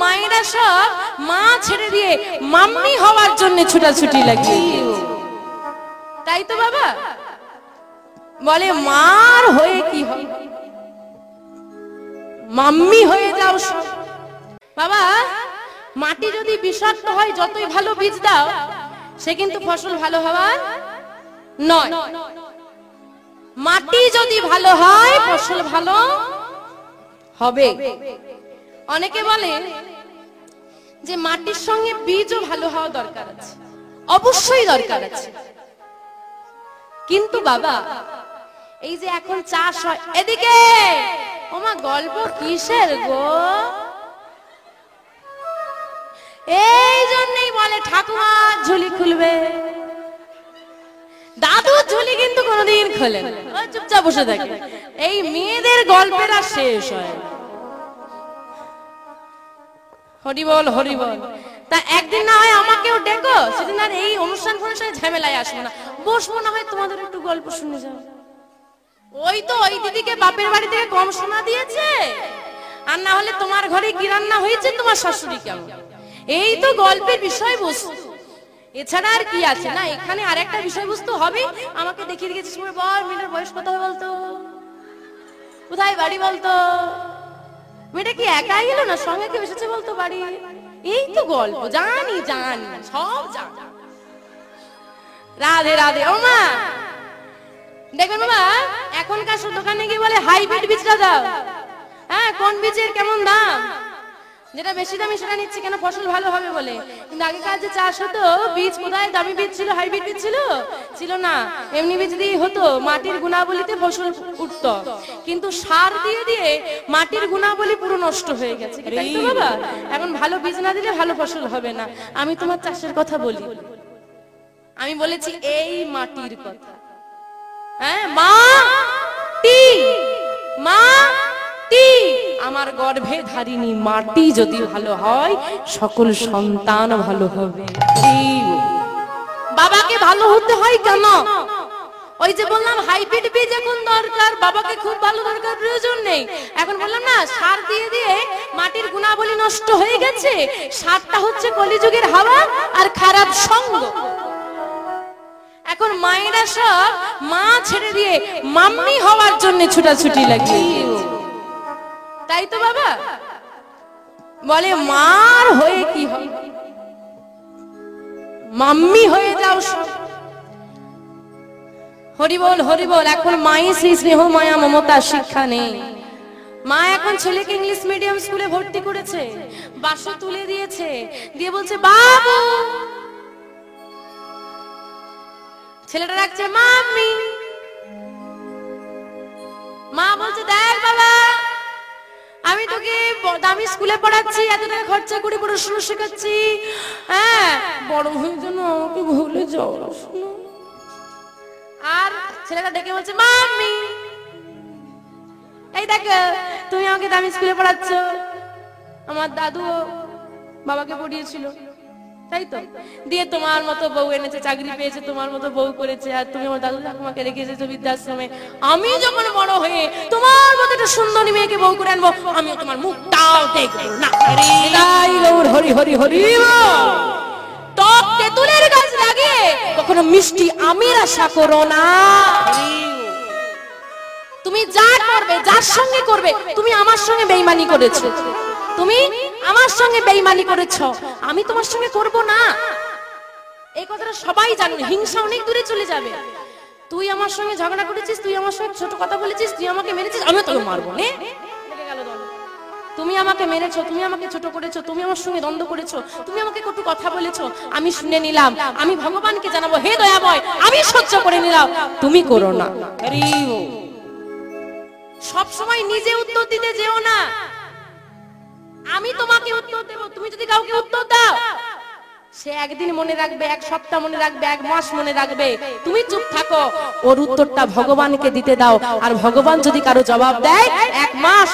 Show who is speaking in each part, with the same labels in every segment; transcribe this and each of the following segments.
Speaker 1: মায়েরা সব মা ছেড়ে দিয়ে মাম্মি হওয়ার জন্য ছুটাছুটি লাগে, তাই তো বাবা? বলে মার হয়ে কি হবে, মাম্মি হয়ে যাও সব। বাবা, মাটি যদি বিষাক্ত হয়, যতই ভালো বীজ দাও, সে কিন্তু ফসল ভালো হওয়ার নয়। মাটি যদি ভালো হয়, ফসল ভালো হবে। অনেকে বলে যে মাটির সঙ্গে বীজও ভালো হওয়া দরকার আছে, অবশ্যই দরকার আছে। কিন্তু বাবা, এই যে এখন চাষ হয়, এদিকে ওমা গল্প কিসের গো? এই জন্যই বলে ঠাকুমা ঝুলি খুলবে, দাদু ঝুলি কিন্তু কোনোদিন খোলে না, চুপচাপ বসে থাকে। এই মেয়েদের গল্পের আর শেষ হয়। হরি বল, হরি বল। তা একদিন না হয় আমাকেও ডেকো, সেদিন আর এই অনুষ্ঠান ফনুষ্ঠানে ঝামেলায় আসবো না, বসবো, না হয় তোমাদের একটু গল্প শুনে যাও। ওই তো ওই দিদিকে বাপের বাড়ি থেকে কম শোনা দিয়েছে, আর না হলে তোমার ঘরে কি রান্না হয়েছে, তোমার শাশুড়ি কেমন, এই তো গল্পের বিষয়বস্তু। এছাড়া আর কি আছে? না, এখানে আর একটা বিষয়বস্তু হবে। আমাকে দেখিয়ে দিয়েছিস, বল মেয়েটার বয়স কত বলতো, কোথায় বাড়ি বলতো, মেয়েটা কি একাই এলো না সঙ্গে কেউ এসেছে বলতো বাড়ি। এই তো গল্প, জানি জানি সব জানি। রাধে রাধে। ও মা, দেখবেন বাবা, এখনকার সব দোকানে গিয়ে বলে হাইব্রিড বীজটা দাও। হ্যাঁ, কোন বীজের কেমন দাম, যেটা বেশি দামি সেটা নিচ্ছে, কেন? ফসল ভালো হবে বলে। কিন্তু আগেকার যে চাষ হতো, বীজ কোথায় দামি বীজ ছিল, হাইব্রিড বীজ ছিল না, এমনি বীজ দিয়ে হতো। মাটির গুণাবলীতে ফসল উঠতো, কিন্তু সার দিয়ে দিয়ে মাটির গুণাবলী পুরো নষ্ট হয়ে গেছে, তাই তো বাবা? এখন ভালো বীজ না দিলে ভালো ফসল হবে না। আমি তোমার চাষের কথা বলি, আমি বলেছি এই মাটির কথা। হ্যাঁ, মাটি, মাটি আমার গর্ভে ধারিনি, মাটি যদি ভালো হয় সকল সন্তান ভালো হবে। বাবাকে ভালো হতে হয় কেন? ওই যে বললাম হাইব্রিড বীজ এখন দরকার, বাবাকে খুব ভালো দরকার, প্রয়োজন নেই। এখন বললাম না, সার দিয়ে দিয়ে মাটির গুণাবলী নষ্ট হয়ে গেছে। সারটা হচ্ছে কলিযুগের হাওয়া আর খারাপ সঙ্গ। এখন মায়েরা সব মা ছেড়ে দিয়ে মাম্মি হওয়ার জন্য ছুটাছুটি লাগে, তাই তো বাবা? বলে মার হয়ে কি হবে, মাম্মি হয়ে যাও সব। হরি বল, হরি বল। এখন মাই সেই স্নেহ মায়া মমতা শিক্ষা নেই। মা এখন ছেলেকে ইংলিশ মিডিয়াম স্কুলে ভর্তি করেছে, বাসা তুলে দিয়েছে, দিয়ে বলছে বাবু, ছেলেটা রাখছে মাম্মি। মা বলছে দেখ বাবা, আমি তোকে দামি স্কুলে পড়াচ্ছি, এত টাকা খরচা করে পড়াশোনা শেখাচ্ছি, হ্যাঁ, বড় হয়ে যেন আমাকে ভুলে যাও। আর ছেলেটা ডেকে বলছে মাম্মি, এই দেখ তুমি আমাকে দামি স্কুলে পড়াচ্ছ, আমার দাদু বাবাকে পড়িয়েছিল, তাই তো? দিয়ে তোমার মতো বউ এনেছে, চাকরি পেয়েছে, তোমার মতো বউ করেছে, আর তুমি আমার দাদু ঠাকুমাকে রেখে এসেছো বৃদ্ধাশ্রমে। আমি যখন বড় হয়ে তোমার মতো একটা সুন্দরী মেয়েকে বউ করে আনবো, আমিও তোমার মুখটাও দেখবো না। হরি হরি হরি। টক তেঁতুলের গাছ লাগিয়ে কখনো মিষ্টি আমের আশা করো না। তুমি যা করবে, যার সঙ্গে করবে, তুমি আমার সঙ্গে বেঈমানি করেছো, তুমি আমার সঙ্গে বেঈমানি করেছো, আমি তোমার সঙ্গে করব না। এই কথাটা সবাই জানে, হিংসা অনেক দূরে চলে যাবে। তুই আমার সঙ্গে ঝগড়া করেছিস, তুই আমার সঙ্গে ছোট কথা বলেছিস, তুই আমাকে মেরেছিস, আমি তোকে মারবো না। তুমি আমাকে মেরেছো, তুমি আমাকে ছোট করেছো, তুমি আমার সঙ্গে দ্বন্দ্ব করেছো, তুমি আমাকে কটু কথা বলেছো, আমি শুনে নিলাম, আমি ভগবানকে জানাবো, হে দয়াময়, আমি সহ্য করে নিলাম, তুমি করো না। সব সময় নিজে উত্তর দিতে যেও না, আমি তোমাকে উত্তর দেব। তুমি যদি কাউকে উত্তর দাও, সে একদিন মনে রাখবে, এক সপ্তাহ মনে রাখবে, এক মাস মনে রাখবে, তুমি চুপ থাকো, ওর উত্তরটা ভগবানকে দিতে দাও। আর ভগবান যদি কারো জবাব দেয়, এক মাস,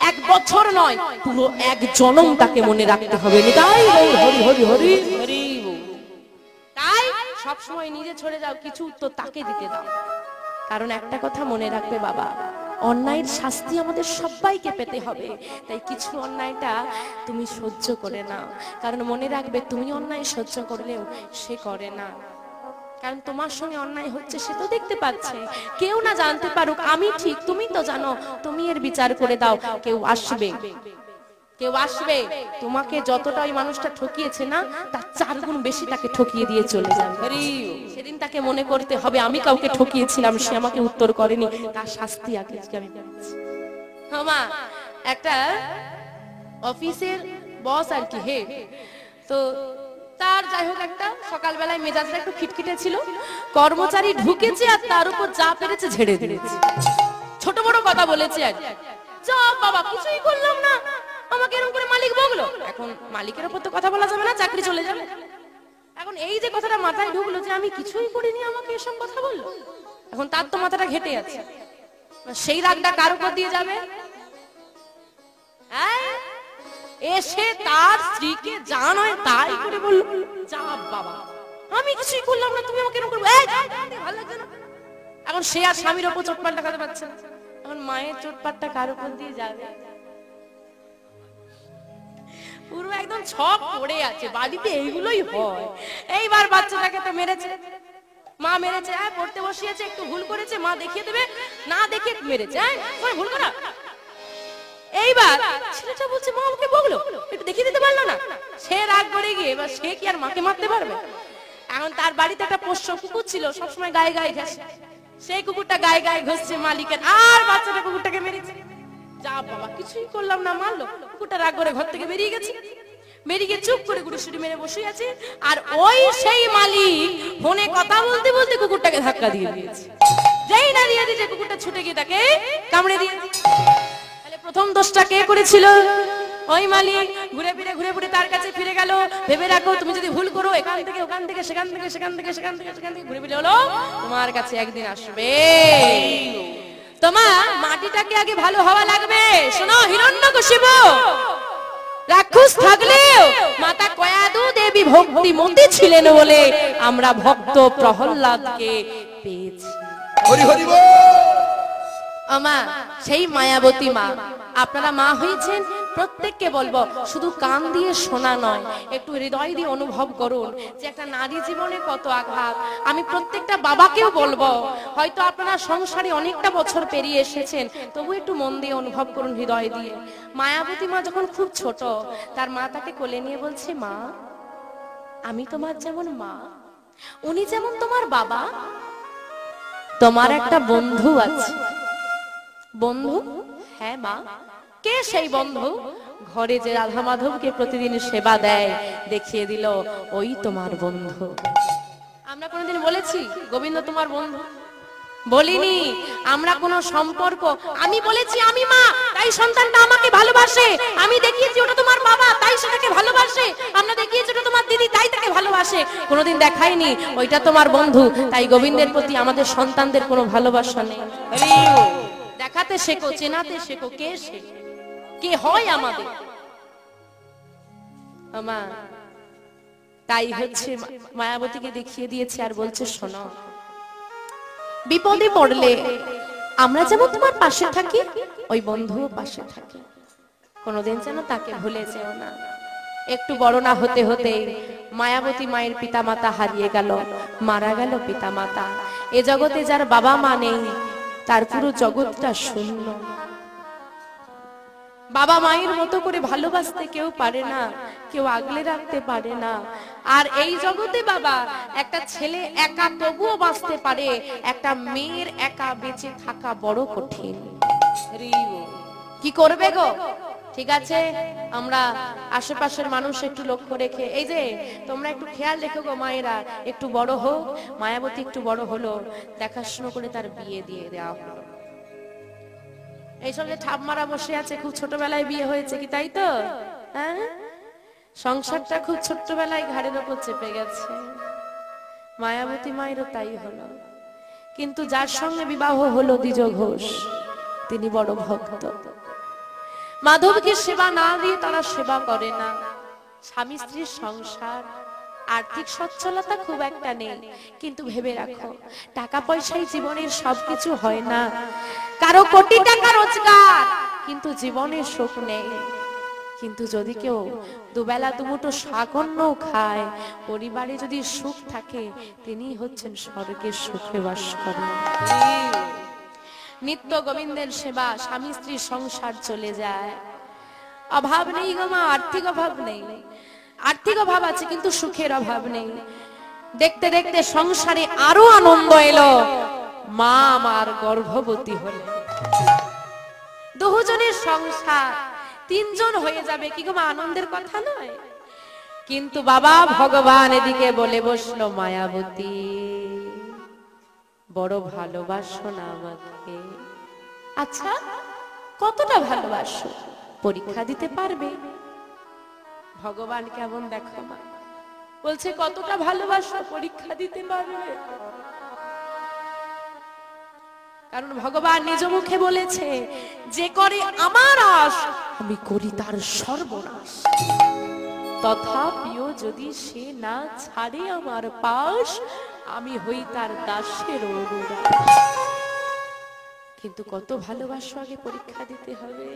Speaker 1: এক বছর নয়, পুরো এক জনম তাকে মনে রাখতে হবে। তাই হরি হরি হরি হরি। তাই সব সময় নিজে ছড়ে যাও, কিছু উত্তর তাকে দিতে দাও। কারণ একটা কথা মনে রাখবে বাবা, অন্যায়ের শাস্তি আমাদের সবাইকে পেতে হবে, তাই কিছু অন্যায়টা তুমি সহ্য করে নাও, কারণ মনে রাখবে তুমি অন্যায় সহ্য করলেও সে করে না, কারণ তোমার সঙ্গে অন্যায় হচ্ছে সে তো দেখতে পাচ্ছে। কেউ না জানতে পারুক, আমি ঠিক তুমি তো জানো, তুমি এর বিচার করে দাও। কেউ আসবে, কেউ আসবে তোমাকে যতটা ওই মানুষটা ঠকিয়েছে না তার 4 গুণ বেশি তাকে ঠকিয়ে দিয়ে চলে যাবে। সেদিন তাকে মনে করতে হবে আমি কাউকে ঠকিয়েছিলাম, সে আমাকে উত্তর করেনি, তার শাস্তি আজকে আমি পেয়েছি। মা একটা অফিসের বস আর কি, হে তো তার যাই হোক একটা সকালবেলায় মেজাজটা একটু খিটখিটে ছিল, কর্মচারী ঢুকেছে আর তার উপর যা পেরেছে ঝেড়ে দিয়েছে, ছোট বড় কথা বলেছে আর যা বাবা কিছুই করলাম না, আমাকে এরকম করে মালিক বকলো। এখন মালিকের উপর তো কথা বলা যাবে না, চাকরি চলে যাবে। এখন এই যে কথাটা মাথায় ঢুকলো যে আমি কিছুই করিনি, আমাকে এসব কথা বললো, এখন তার তো মাথাটা ঘেটে আছে, সেই রাগটা কার উপর দিয়ে যাবে? এসে তার স্ত্রীকে যা নয় তাই করে বলল, যা বাবা আমি কিছুই করলাম না, তুমি আমাকে এরকম করবে, ভালো লাগছে না। এখন সে আর স্বামীর উপর চোটপাট লাগাতে পারছে না, এখন মায়ের চোটপাটটা কার উপর দিয়ে যাবে? পুরো একদম ছক পড়ে আছে, বাড়িতে এইগুলোই হয়। এইবার বাচ্চাটাকে তো মেরেছে, মা মেরেছে, পড়তে বসিয়েছে, একটু ভুল করেছে, মা দেখিয়ে দেবে, না দেখে মেরেছে, ভুল করা। এইবার ছেলেটা বলছে মা আমাকে বকলো, একটু দেখিয়ে দিতে পারলো না, সে রাগ করে গিয়ে এবার সে কি আর মাকে মারতে পারবে? এখন তার বাড়িতে একটা পোষ্য কুকুর ছিল, সবসময় গায়ে গায়ে ঘষে, সেই কুকুরটা গায়ে গায়ে ঘষছে মালিকের, আর বাচ্চাটা কুকুরটাকে মেরেছে। যা বাবা কিছুই করলাম না, মারলো। কুকুরটা রাগ করে ঘর থেকে বেরিয়ে গেছে, বেরিয়ে গিয়ে চুপ করে গুড়ুসুড়ি মেরে বসে আছে, আর ওই সেই মালিক ফোনে কথা বলতে বলতে কুকুরটাকে ধাক্কা দিয়ে দিয়েছে। যেই না দিয়ে দিয়েছে কুকুরটা ছুটে গিয়ে তাকে কামড়ে দিয়েছে। তাহলে প্রথম দোষটা কে করেছিল? ওই মালিক। ঘুরে ফিরে তার কাছে ফিরে গেল, ভেবে রাখো তুমি যদি ভুল করো এখান থেকে ওখান থেকে সেখান থেকে সেখান থেকে সেখান থেকে সেখান থেকে ঘুরে ফিরে হলো তোমার কাছে একদিন আসবে। তোমার মাটিটাকে আগে ভালো হওয়া লাগবে। শোনো, হিরণ্যকশিপু রাক্ষস থাকলেও মাতা কয়াদু দেবী ভক্তিমতী ছিলেন বলে আমরা ভক্ত প্রহ্লাদকে পেয়েছি।
Speaker 2: হরি হরি বল।
Speaker 1: আমা সেই মায়াবতী মা, আপনারা মা হয়েছেন, প্রত্যেককে বলবো শুধু কান দিয়ে শোনা নয়, একটু হৃদয় দিয়ে অনুভব করুন যে একটা নারী জীবনে কত আঘাত। আমি প্রত্যেকটা বাবাকেও বলবো, হয়তো আপনারা সংসারে অনেকটা বছর পেরিয়ে এসেছেন, তবু একটু মন দিয়ে অনুভব করুন, হৃদয় দিয়ে। মায়াবতী মা যখন খুব ছোট, তার মা তাকে কোলে নিয়ে বলছে, মা আমি তোমার যেমন মা, উনি যেমন তোমার বাবা, তোমার একটা বন্ধু আছে। বন্ধু? হ্যাঁ মা। কে সেই বন্ধু? ঘরে যে রাধা মাধবকে প্রতিদিন সেবা দেয়, দেখিয়ে দিল ওই তোমার বন্ধু। আমরা কোনোদিন বলেছি গোবিন্দ তোমার বন্ধু? বলিনি। আমরা কোন সম্পর্ক, আমি বলেছি আমি মা তাই সন্তানটা আমাকে ভালোবাসে, আমি দেখিয়েছি ওটা তোমার বাবা তাই সেটাকে ভালোবাসে, আমরা দেখিয়েছি ওটা তোমার দিদি তাই তাকে ভালোবাসে, কোনোদিন দেখাইনি ওইটা তোমার বন্ধু তাই গোবিন্দের প্রতি আমাদের সন্তানদের কোনো ভালোবাসা নেই। দেখাতে শেখো, চেনাতে শেখো কে সে, কে হয় আমাদের। আমা তাই হচ্ছে মায়াবতীকে দেখিয়ে দিয়েছে আর বলছে, শোনো বিপদে পড়লে আমরা যেমন তোমার পাশে থাকি, ওই বন্ধুও পাশে থাকে, কোনোদিন যেন তাকে ভুলে যেও না। একটু বড় না হতে হতে মায়াবতী মায়ের পিতামাতা হারিয়ে গেল, মারা গেল পিতামাতা। এ জগতে যার বাবা মা নেই তার পুরো জগৎটা শূন্য। বাবা মায়ের মতো করে ভালোবাসতে কেউ পারে না, কেউ আগলে রাখতে পারে না। আর এই জগতে বাবা একটা ছেলে একা তবুও বাঁচতে পারে, একটা মেয়ের একা বেঁচে থাকা বড় কঠিন। কি করবে গো? ঠিক আছে, আমরা আশেপাশের মানুষ একটু লক্ষ্য রেখে, এই যে তোমরা একটু খেয়াল রেখো গো মায়েরা, একটু বড় হোক। মায়াবতী একটু বড় হলো, দেখাশোনা করে তার বিয়ে দিয়ে দেওয়া হলো। এইসব যে ঠাপমারা বসে আছে, খুব ছোটবেলায় বিয়ে হয়েছে, কি তাই তো? হ্যাঁ, সংসারটা খুব ছোট্টবেলায় ঘাড়ের ওপর চেপে গেছে। মায়াবতী মায়েরও তাই হলো। কিন্তু যার সঙ্গে বিবাহ হলো দ্বিজ ঘোষ, তিনি বড় ভক্ত। মাধবকে সেবা না দিয়ে তারা সেবা করে না। স্বামী স্ত্রীর সংসার আর্থিক সচ্ছলতা খুব একটা নেই, কিন্তু ভেবে রাখো টাকা পয়সাই জীবনের সবকিছু হয় না। কারো কোটি টাকা রোজগার কিন্তু জীবনে সুখ নেই। কিন্তু যদি কেউ দুবেলা দুমুঠো শাকন্নও খায়, পরিবারে যদি সুখ থাকে, তিনি হচ্ছেন স্বর্গের সুখে বাস করেন। নিত্য গোবিন্দের সেবা, স্বামী স্ত্রীর সংসার চলে যায়। অভাব নেই গো মা, আর্থিক অভাব নেই। আর্থিক অভাব আছে কিন্তু সুখের অভাব নেই। দেখতে দেখতে সংসারে আরো আনন্দ এলো। মা আমার গর্ভবতী হলে, দুজনের সংসার তিনজন হয়ে যাবে, কি গো মা আনন্দের কথা নয়? কিন্তু বাবা ভগবান এদিকে বলে বসলো, মায়াবতী বড় ভালোবাসো না আমাকে? আচ্ছা কতটা ভালোবাসো, পরীক্ষা দিতে পারবে? ভগবান কেমন দেখো মা, বলছে কতটা ভালোবাসো, পরীক্ষা দিতে পারবে? কারণ ভগবান নিজ মুখে বলেছে, যে করে আমার আশ আমি করি তার সর্বনাশ। তথাপিও যদি সে না ছাড়ে আমার পাশ, আমি হই তার দাসের অনুরাগ। কিন্তু কত ভালোবাসো, আগে পরীক্ষা দিতে হবে।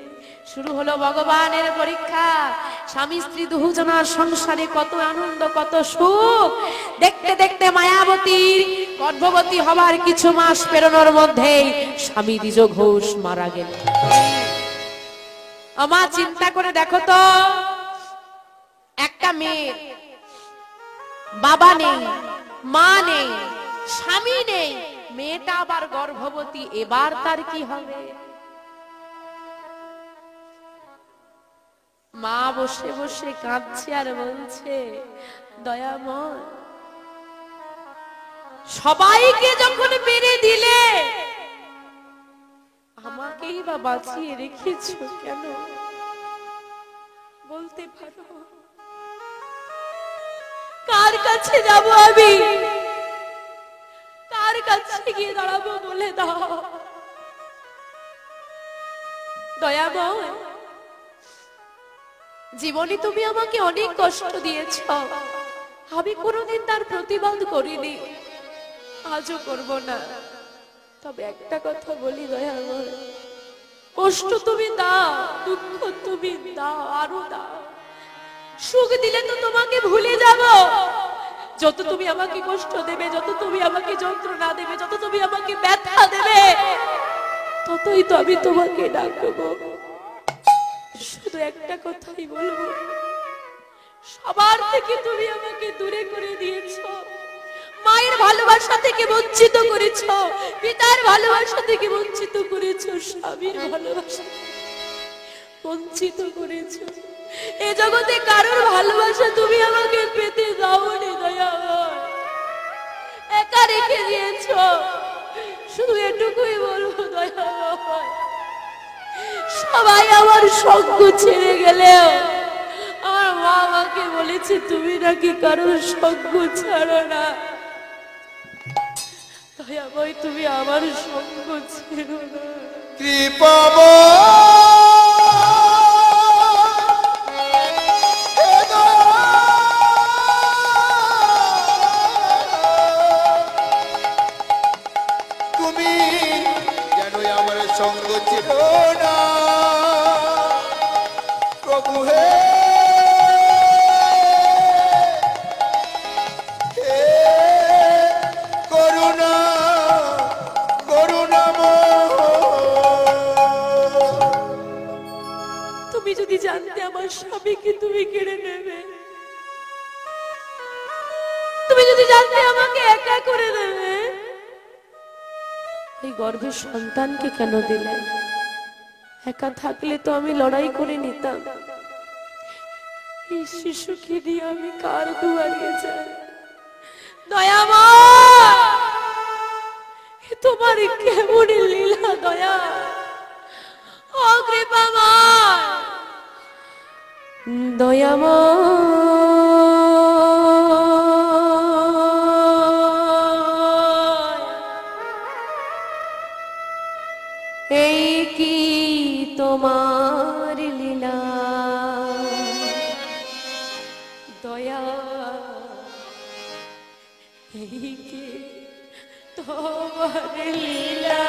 Speaker 1: শুরু হলো ভগবানের পরীক্ষা। স্বামী স্ত্রী দুজনার সংসারে কত আনন্দ, কত সুখ। দেখতে দেখতে মায়াবতীর গর্ভবতী হবার কিছু মাস পেরোনোর মধ্যেই স্বামী দ্বিজ ঘোষ মারা গেল। আমা চিন্তা করে দেখো তো, একটা মেয়ের বাবা নেই, মা নেই, স্বামী নেই, মেয়েটা আবার গর্ভবতী, এবার তার কি হবে? মা বসে বসে কাঁদছে আর বলছে, দয়াময় সবাইকে যখন মেরে দিলে, আমাকেই বা বাঁচিয়ে রেখেছো কেন? বলতে পারো? কার কাছে যাব আমি, কার কাছে গিয়ে দাঁড়াবো বলে দাও। দয়াময় জীবনে তুমি আমাকে অনেক কষ্ট দিয়েছ, আমি কোনোদিন তার প্রতিবাদ করিনি, আজও করব না। তবে একটা কথা বলি দয়াময়, কষ্ট তুমি দাও, দুঃখ তুমি দাও, আরো দাও। সুখ দিলে তো তোমাকে ভুলে যাব। যত তুমি আমাকে কষ্ট দেবে, যত তুমি আমাকে যন্ত্রণা দেবে, যত তুমি আমাকে ব্যথা দেবে, ততই তো আমি তোমাকে ডাকবো। শুধু একটা কথাই বলবো, সবার থেকে তুমি আমাকে দূরে করে দিয়েছো। মায়ের ভালোবাসা থেকে বঞ্চিত করেছো, পিতার ভালোবাসা থেকে বঞ্চিত করেছো, স্বামীর ভালোবাসা বঞ্চিত করেছো। এ জগতে কারোর ভালোবাসা তুমি আমাকে পেতে দাওনি দয়াময়, একা রেখে দিয়েছো। শুধু এটুকুই বলবো দয়াময়, সবাই আমার সঙ্গ ছেড়ে গেলেও আমার মা আমাকে বলেছে, তুমি নাকি কারোর সঙ্গ ছাড়ো না। দয়াময় তুমি আমার সঙ্গ ছেড়ো না।
Speaker 2: কৃপা তুমি যেন আমার সঙ্গ ছিল না প্রভু হে। করুণা
Speaker 1: তুমি যদি জানতে আমার স্বামীকে তুমি কেড়ে নেবে, তুমি যদি জানতে আমাকে একা করে দেবে, এই গর্ভের সন্তানকে কেন দিলে? একা থাকলে তো আমি লড়াই করে নিতাম। এই শিশুকে নিয়ে আমি কার দুয়ারে যাই? দয়াময় তোমার কেমন লীলা দয়া, ও কৃপাময় দয়াময়, এই কি তোমার লীলা দয়া লীলা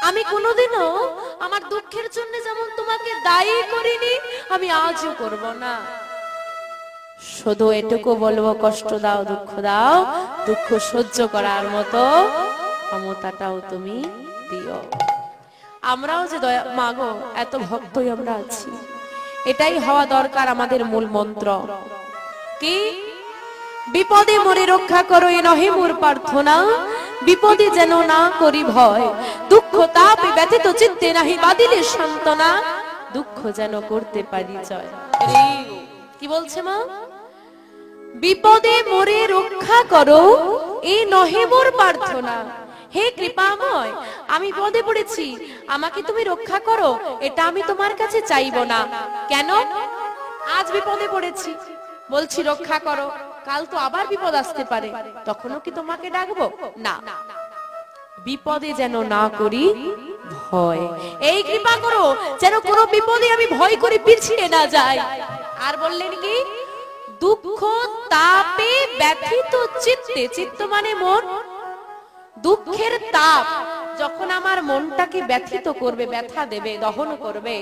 Speaker 1: আমি কোনোদিনও আমার দুঃখের জন্য যেমন তোমাকে দায়ী করিনি, আমি আজও করব না। শুধু এটুকু বলবো, কষ্ট দাও, দুঃখ দাও, দুঃখ সহ্য করার মতো ক্ষমতাটাও তুমি দিও। আমরাও যে দয়া মাগো, এত ভক্তই আমরা আছি, এটাই হওয়া দরকার আমাদের মূল মন্ত্র। কি? বিপদে মোরে রক্ষা করো, এ নহে মোর প্রার্থনা, বিপদে যেন না করি ভয়, দুঃখ তাপে ব্যথিত চিত্তে নাহি বাদিলে সান্ত্বনা, দুঃখ যেন করতে পারি জয়। কি বলছে মা? বিপদে মোরে রক্ষা করো, এ নহে মোর প্রার্থনা। হে কৃপাময়, আমি বিপদে পড়েছি, আমাকে তুমি রক্ষা করো, এটা আমি তোমার কাছে চাইবো না। কেন? আজ বিপদে পড়েছি, বলছি রক্ষা করো, কাল তো আবার বিপদ আসতে পারে, তখনও কি তোমাকে ডাকবো? না, বিপদে যেন না করি ভয়, এই কৃপা করো যেন কোনো বিপদে আমি ভয় করে পিছিয়ে না যাই। আর বললেন কি? দুঃখ তাপে ব্যথিত চিত্তে, চিত্ত মানে মন, দুঃখের তাপ যখন আমার মনটাকে ব্যথিত করবে, ব্যথা দেবে, দহন করবে,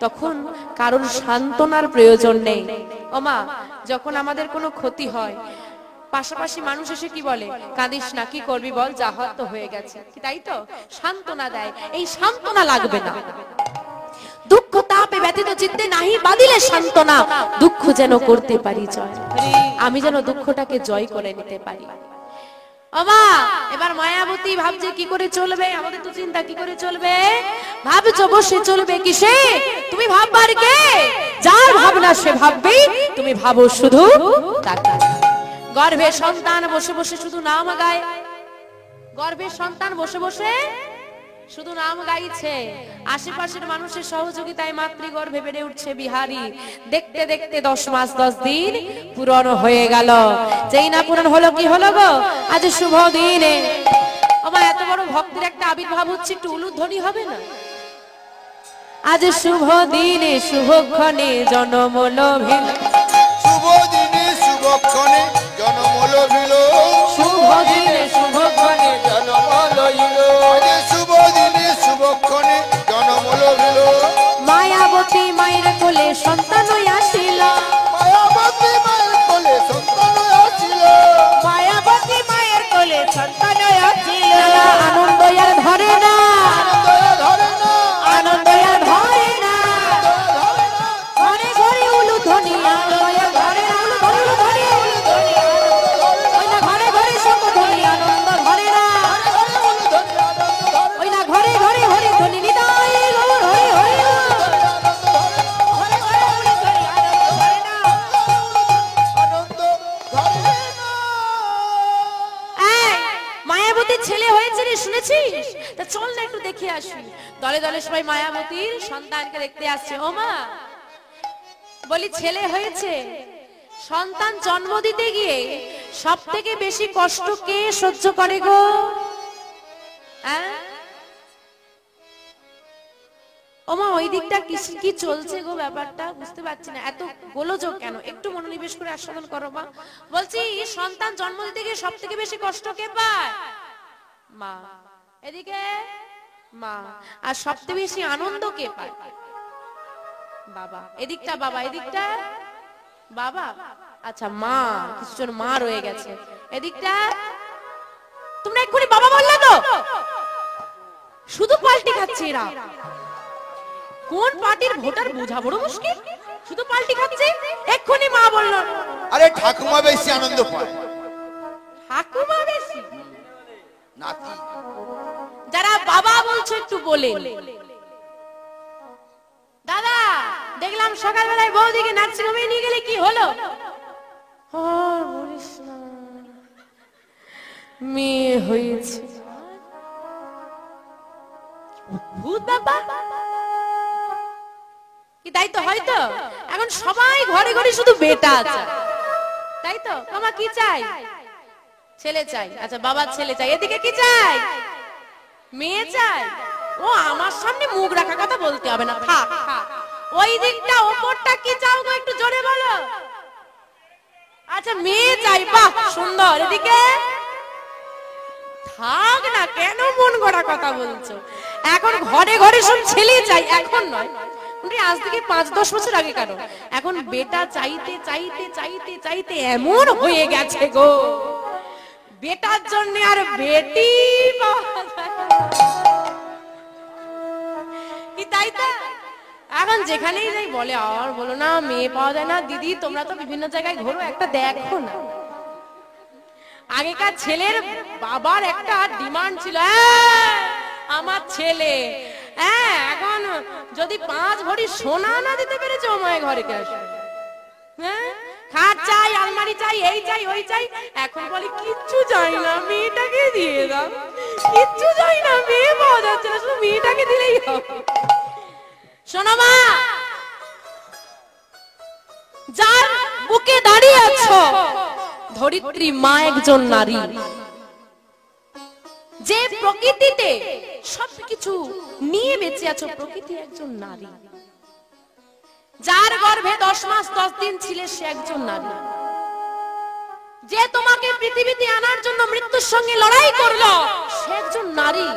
Speaker 1: তখন কারণ সান্ত্বনার প্রয়োজন নেই। ওমা, যখন আমাদের কোনো ক্ষতি হয়, পাশাপাশি মানুষ এসে কি বলে? কাঁদিস না, কি করবি বল, যা হওয়ার তো হয়ে গেছে, কি তাই তো? সান্ত্বনা দেয়। এই সান্ত্বনা লাগবে না। দুঃখ তাপে ব্যথিত চিত্তে নাহি বাদিলে সান্ত্বনা, দুঃখ যেন করতে পারি জয়, আমি যেন দুঃখটাকে জয় করে নিতে পারি। ওমা, এবার মায়াবতী ভাবছে কি করে চলবে, আমাদের তো চিন্তা কি করে চলবে। ভাবছো বসে চলবে কিসে? তুমি ভাববার কে? যার ভাবনা সে ভাববে, তুমি ভাবো শুধু তাকে। গর্ভে সন্তান বসে বসে শুধু নাম গায়, গর্ভে সন্তান বসে বসে শুধু নাম গাইছে, আশেপাশের মানুষের সহযোগিতায় মাতৃগর্ভে বেড়ে উঠছে বিহারী। দেখতে দেখতে 10 মাস 10 দিন পূরণ হয়ে গেল। যেই না পূরণ হলো, কি হলো গো? আজ শুভ দিনে আমার এত বড় ভক্তির একটা আবির্ভাব হচ্ছে, একটু উলুধ্বনি হবে না? আজ শুভ দিনে শুভক্ষণে জনম লভিল,
Speaker 2: শুভ দিনে শুভক্ষণে জনম লভিল,
Speaker 1: শুভ দিনে শুভক্ষণে
Speaker 2: জনম লইল, আজ শুভ দিনে শুভক্ষণে জনম লভিল।
Speaker 1: মায়াবতী মায়ের কোলে সন্তান আসিল,
Speaker 2: মায়াবতী মায়ের কোলে সন্তান আসিল,
Speaker 1: মায়াবতী মায়ের কোলে সন্তান আসিল। আনন্দ আর ধরে না,
Speaker 2: ধরে না,
Speaker 1: আনন্দ আর ধরে না, ঘরে ঘরে উলুধ্বনি, আনন্দ আর ধরে না, উলুধ্বনি, উলুধ্বনি, ওই না ঘরে ঘরে শঙ্খধ্বনি, আনন্দ ধরে না, ওই না ঘরে ঘরে হরি ধ্বনি, নিতাই গৌর হরি হরি, ঘরে ঘরে উলুধ্বনি, আনন্দ ধরে না।
Speaker 2: আনন্দ ধরে না।
Speaker 1: এই, মায়াবতীর ছেলে হয়েছে রে, শুনেছিস? তা চল না একটু দেখে আসি। দলে দলে সবাই মায়াবতীর সন্তানকে দেখতে আসছে। ও মা, বলি ছেলে হয়েছে। সন্তান জন্ম দিতে গিয়ে সব থেকে বেশি কষ্ট কে সহ্য করে গো? হ্যাঁ? ও মা, ওই দিকটা কি চলছে গো? ব্যাপারটা বুঝতে পারছি না, এত গোলযোগ কেন? একটু মনোনিবেশ করে আস্বাদন করো মা। বলছি, সন্তান জন্ম দিতে গিয়ে সব থেকে বেশি কষ্ট কে পায়? মা। এদিকে মা। আর সবচেয়ে বেশি আনন্দ কে পায়? বাবা। এদিকটা বাবা, এদিকটা বাবা। আচ্ছা মা, কিছুজন মা রয়ে গেছে। এদিকটা তোমরা এক্ষুনি বাবা বললে তো? শুধু পাল্টি খাচ্ছে এরা। কোন পার্টির ভোটার বোঝা বড় মুশকিল, শুধু পাল্টি খাচ্ছে। এক্ষুনি মা বললো।
Speaker 2: আরে ঠাকুমা বেশি আনন্দ পায়।
Speaker 1: ঠাকুমা বেশি?
Speaker 2: নাতি।
Speaker 1: যারা বাবা বলছো একটু বলে। দাদা, দেখলাম সকালবেলায় বৌদিকে নার্সিংহোমে নিয়ে গেলে, কি হলো? বলিস না, মেয়ে হয়েছে। ভূত বাবা কি? তাই তো, হয়তো এখন সবাই ঘরে ঘরে শুধু বেটা আছে, তাই তো? তোমার কি চাই? ছেলে চাই। আচ্ছা বাবার ছেলে চাই। এদিকে কি চাই? মেয়ে চাই। ও আমার সামনে মুখ রাখা কথা বলতে হবে না, থাক থাক। ওই দিকটা ওপরটা কি চাও গো, একটু জোরে বলো। আচ্ছা মেয়ে চাই, বাহ সুন্দর। এদিকে থাক না, কেন মন গড়া কথা বলছো? এখন ঘরে ঘরে সব ছেলে চাই, এখন নয়, আজ থেকে 5-10 বছর আগে। কারণ এখন বেটা চাইতে চাইতে চাইতে চাইতে এমন হয়ে গেছে গো, বেটার জন্য আর বেটি পাওয়া যায় না। কি তাই তো? এখন যেখানেই যাই বলে, আর বলো না মেয়ে পাওয়া যায় না। দিদি তোমরা তো বিভিন্ন জায়গায় ঘোরো, একটা দেখো না। আগেকার ছেলের বাবার একটা ডিমান্ড ছিল, আমার ছেলে। হ্যাঁ, এখন যদি 5 ভরি সোনা না দিতে পেরেছে, ও মায়ের ঘরে কে আসবে? হ্যাঁ, খাট চাই, আলমারি চাই, এই চাই ওই চাই। এখন বলি কিচ্ছু চাই না, মেয়েটাকে দিয়ে দাও। কিচ্ছু চাই না, মেয়ে পাওয়া যাচ্ছে না, শুধু মেয়েটাকে দিলেই হবে। শোনো মা, যার বুকে দাঁড়িয়ে আছো, ধরিত্রী মা একজন নারী, যে প্রকৃতিতে সবকিছু নিয়ে বেঁচে আছো, প্রকৃতি একজন নারী। যার গর্ভে 10 মাস 10 দিন ছিলে, সে একজন নারী। যে তোমাকে পৃথিবীতে আনার জন্য মৃত্যুর সঙ্গে লড়াই করলো, সে একজন নারী।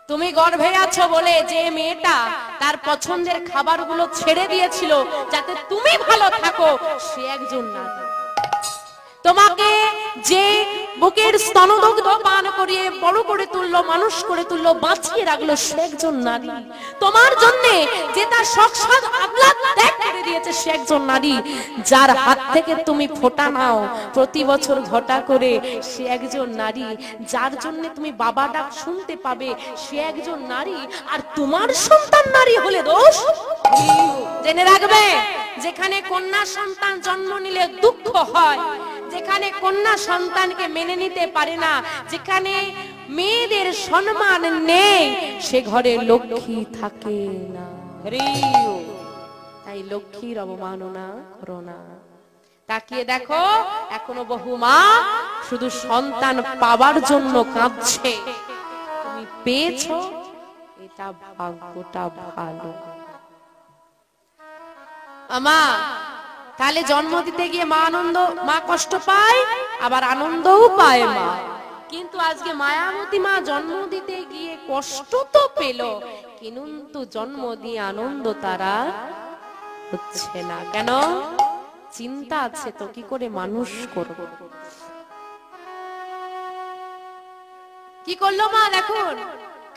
Speaker 1: তুমি গর্ভে আছো বলে যে মেয়েটা তার পছন্দের খাবারগুলো ছেড়ে দিয়েছিল যাতে তুমি ভালো থাকো, সে একজন নারী। তোমাকে যে বুকের স্তনদগ্ধ পান করিয়ে বড় করে তুললো, মানুষ করে তুললো, বাঁচিয়ে রাখলো, সে একজন নারী। তোমার জন্য যে তার শখ সাধ আহ্লাদ ত্যাগ করে দিয়েছে, সে একজন নারী। যার হাত থেকে তুমি ফোঁটা নাও প্রতি বছর ঘটা করে, সে একজন নারী। যার জন্য তুমি বাবা ডাক শুনতে পাবে, সে একজন নারী। আর তোমার সন্তান নারী হলে দোষ? জেনে রাখবে, যেখানে কন্যা সন্তান জন্ম নিলে দুঃখ হয়, যেখানে কন্যা সন্তানকে মেনে নিতে পারে না, যেখানে মেয়েদের সম্মান নেই সে ঘরে লক্ষ্মী থাকে না। তাই লক্ষ্মীর অবমাননা করো না। তাকিয়ে দেখো এখনো বহু মা শুধু সন্তান পাবার জন্য কাঁদছে, তুমি পেয়েছো এটা ভাগ্যটা ভালো। মা তাহলে জন্ম দিতে গিয়ে মা কষ্ট পায়, আবার আনন্দও পায় মা। কিন্তু আজকে মায়াবতী মা জন্ম দিতে গিয়ে কষ্ট তো পেল, কিন্তু জন্ম দিয়ে আনন্দ তারা হচ্ছে না কেন? চিন্তা আছে তো কি করে মানুষ করব। কি করলো মা দেখুন,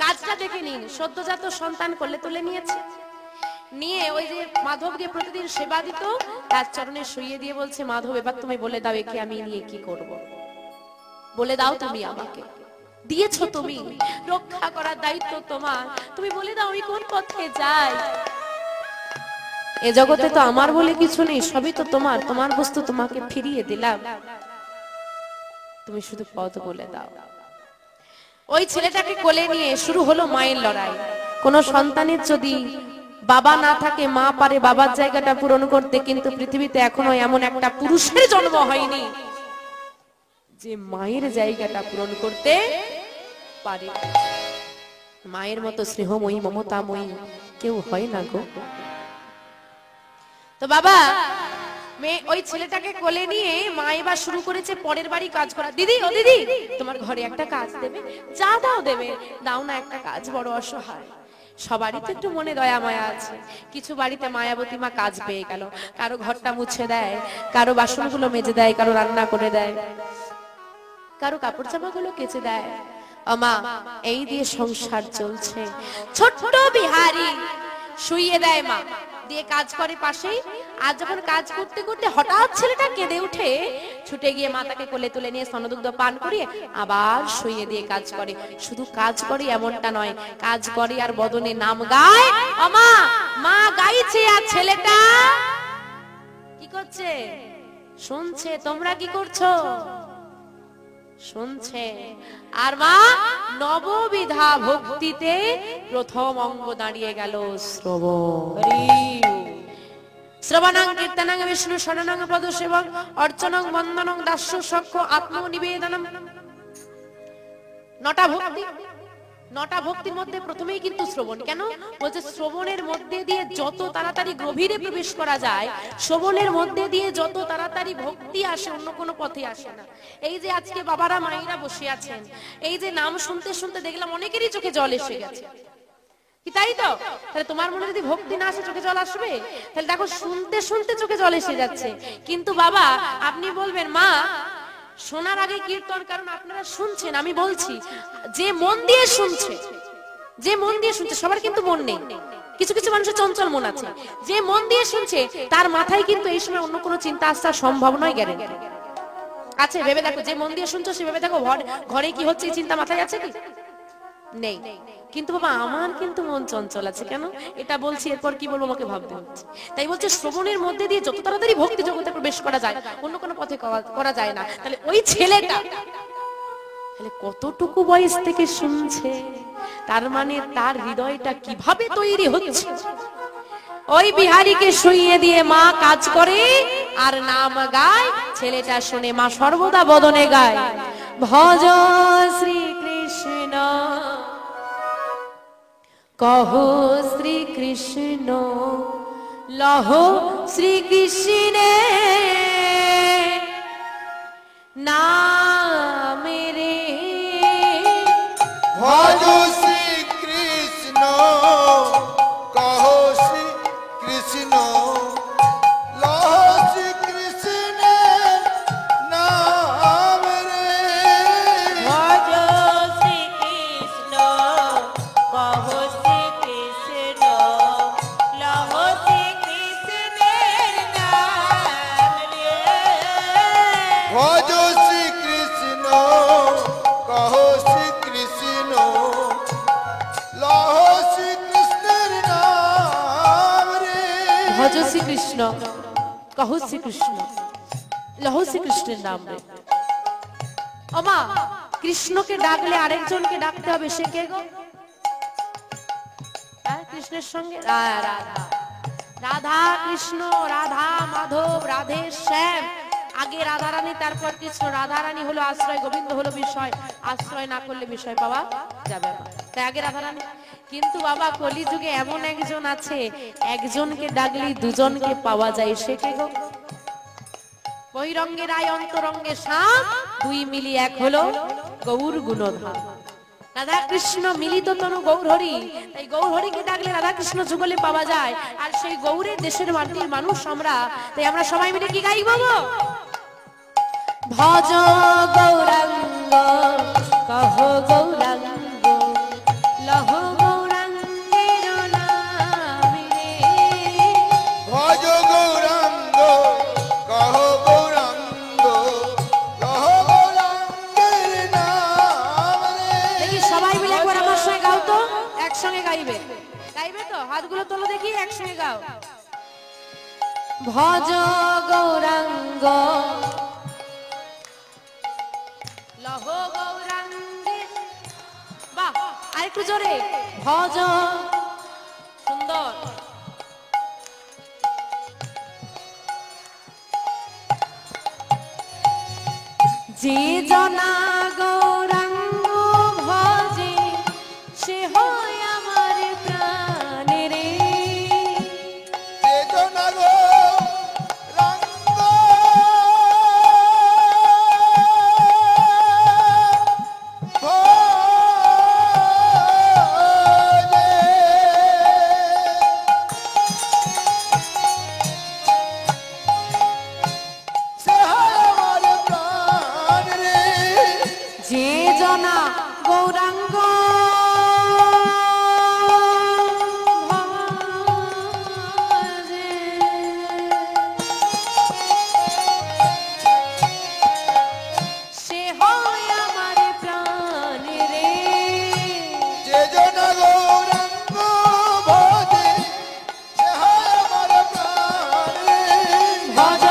Speaker 1: কাজটা দেখে নিন। সদ্যজাত সন্তান কোলে তুলে নিয়েছে, নিয়ে ওই যে মাধবকে প্রতিদিন সেবা দিত, তার চরণে শুইয়ে দিয়ে বলছে, মাধব এবার তুমি বলে দাও একে আমি নিয়ে কি করব, বলে দাও তুমি আমাকে, দিয়েছো তুমি, রক্ষা করার দায়িত্ব তোমার, তুমি বলে দাও আমি কোন পথে যাই। এ জগতে তো আমার বলে কিছু নেই, সবই তো তোমার, তোমার বস্তু তোমাকে ফিরিয়ে দিলাম, তুমি শুধু পথ বলে দাও। ওই ছেলেটাকে কোলে নিয়ে শুরু হলো মায়ের লড়াই। কোন সন্তানের যদি বাবা না থাকে মা পারে বাবার জায়গাটা পূরণ করতে, কিন্তু পৃথিবীতে এখনো এমন একটা পুরুষের জন্ম হয়নি যে মায়ের জায়গাটা পূরণ করতে পারে। মায়ের মতো স্নেহময়ী মমতাময়ী কেউ হয় না গো। তো বাবা মেয়ে ওই ছেলেটাকে কোলে নিয়ে মা এবার শুরু করেছে পরের বাড়ি কাজ করা। দিদি ও দিদি তোমার ঘরে একটা কাজ দেবে, যা দাও দেবে, দাও না একটা কাজ, বড় অসহায়। সবারই তো একটু মনে দয়া মায়া আছে। কিছু বাড়িতে মায়াবতী মা কাজ পেয়ে গেল, কারো ঘরটা মুছে দেয়, কারো বাসনগুলো মেজে দেয়, কারো রান্না করে দেয়, কারো কাপড় জামাগুলো কেচে দেয়। মা এই দিয়ে সংসার চলছে। ছোট্ট বিহারি শুইয়ে দেয় মা, দিয়ে কাজ করে পাশেই। আর যখন কাজ করতে করতে হঠাৎ ছেলেটা কেঁদে উঠে, ছুটে গিয়ে মা তাকে কোলে তুলে নিয়ে স্তনদুগ্ধ পান করিয়ে আবার শুইয়ে দিয়ে কাজ করে। শুধু কাজ করে এমনটা নয়, কাজ করে আর বদনে নাম গায়। মা মা গাইছে আর ছেলেটা কি করছে? শুনছে। তোমরা কি করছো? শুনছে। আর মা নববিধা ভক্তিতে প্রথম অঙ্গ দাঁড়িয়ে গেল শ্রবণ। শ্রবণাং কীর্তনাং বিষ্ণু শরণাং পদসেবং অর্চনং বন্দনং দাস্য সখ্য আত্মনিবেদনম। নটা ভক্তি, নটা ভক্তির মধ্যে প্রথমেই কিন্তু শ্রবণ। কেন বলছে? শ্রবণের মধ্যে দিয়ে যত তাড়াতাড়ি গভীরে প্রবেশ করা যায়, শ্রবণের মধ্যে দিয়ে যত তাড়াতাড়ি ভক্তি আসে, অন্য কোনো পথে আসে না। এই যে আজকে বাবারা মায়েরা বসে আছেন, এই যে নাম শুনতে শুনতে দেখলাম অনেকেরই চোখে জল এসে গেছে, কি তাই তো? তাহলে তোমার মনে যদি ভক্তি না আসে চোখে জল আসবে? তাহলে দেখো শুনতে শুনতে চোখে জল এসে যাচ্ছে। কিন্তু বাবা আপনি বলবেন মা শোনার আগে কীর্তন, কারণ আপনারা শুনছেন। আমি বলছি যে মন দিয়ে শুনছে, যে মন দিয়ে শুনছে, সবার কিন্তু মন নেই, কিছু কিছু মানুষের চঞ্চল মন আছে। যে মন দিয়ে শুনছে তার মাথায় কিন্তু এই সময় অন্য কোনো চিন্তা আসার সম্ভব নয়, গ্যারান্টি আছে। ভেবে দেখো, যে মন দিয়ে শুনছো সে ভেবে দেখো ঘরে কি হচ্ছে এই চিন্তা মাথায় আছে কি? নেই। কিন্তু বাবা আমার কিন্তু মন চঞ্চল আছে। কেন এটা বলছি, এরপর কি বলবো আমাকে ভাবতে হচ্ছে। তাই বলছে শ্রবণের মধ্যে দিয়ে যত তাড়াতাড়ি ভক্তি জগতে প্রবেশ করা যায়, অন্য কোনো পথে করা যায় না। তাহলে ওই ছেলেটা তাহলে কতটুকু বয়স থেকে শুনছে, তার মানে তার হৃদয়টা কিভাবে তৈরি হচ্ছে। ওই বিহারীকে শুইয়ে দিয়ে মা কাজ করে আর নাম গায়। ছেলেটা শুনে মা সর্বদা বদনে গায়, ভজ শ্রীকৃষ্ণ কহ শ্রীকৃষ্ণ লহ শ্রীকৃষ্ণে নাম রে।
Speaker 2: ভজ শ্রীকৃষ্ণ কহ শ্রীকৃষ্ণ লহ শ্রীকৃষ্ণের নাম রে।
Speaker 3: ভজ শ্রীকৃষ্ণ কহ শ্রীকৃষ্ণ লহ শ্রীকৃষ্ণের নাম রে।
Speaker 2: ভজ শ্রীকৃষ্ণ কহ শ্রীকৃষ্ণ লহ শ্রীকৃষ্ণের নাম রে।
Speaker 1: ভজ শ্রীকৃষ্ণ কহ শ্রীকৃষ্ণ লহ শ্রীকৃষ্ণের নাম রে। ওমা কৃষ্ণকে ডাকলে আরেকজনকে ডাকতে হবে, সে কে গো? কৃষ্ণের সঙ্গে রাধা, রাধা কৃষ্ণ, রাধা মাধব, রাধে শ্যাম। আগে রাধা রানী, তারপর কৃষ্ণ। রাধা রানী হলো আশ্রয়, গোবিন্দ হলো বিষয়। আশ্রয় না করলে বিষয় পাওয়া যাবে না, তাই আগে রাধা রানী। কিন্তু বাবা কলিযুগে এমন একজন আছে, একজনকে ডাকলে দুজনকে পাওয়া যায়, সে কে গো? বহিরঙ্গে রায় অন্তরঙ্গে শ্যাম, দুই মিলি এক হলো গৌর গুণধাম। রাধা কৃষ্ণ মিলিত তনু গৌর হরি, তাই গৌর হরিকে ডাকলে রাধা কৃষ্ণ যুগলে পাওয়া যায়। আর সেই গৌরের দেশের মাটির মানুষ আমরা, তাই আমরা সবাই মিলে কি গাইব গো? ভজ গৌরাঙ্গ কহ গৌরাঙ্গ লহ গৌরাঙ্গের নামে রে।
Speaker 2: ভজ গৌরাঙ্গ কহ গৌরাঙ্গ কহ গৌরাঙ্গের নাম রে।
Speaker 1: দেখি সবাই মিলে একবার আমার সঙ্গে গাও তো, একসঙ্গে গাইবে, গাইবে তো? হাতগুলো তোলো দেখি, একসঙ্গে গাও। ভজ গৌরাঙ্গ লহ গৌরাঙ্গে, বাহ আরেকটু জোরে, ভজ, সুন্দর। যে জনা গৌরাঙ্গ ভজে, সে হয় আমার প্রাণে রে।
Speaker 2: চেতনা গৌরাঙ্গ ভজে, সে হয় আমার প্রাণ রে।
Speaker 1: যে জনা গৌরাঙ্গ ভজে, সে হয় আমার প্রাণ রে।
Speaker 2: চেতনা গৌরাঙ্গ ভজে, সে হয় আমার প্রাণ রে।
Speaker 1: ভজ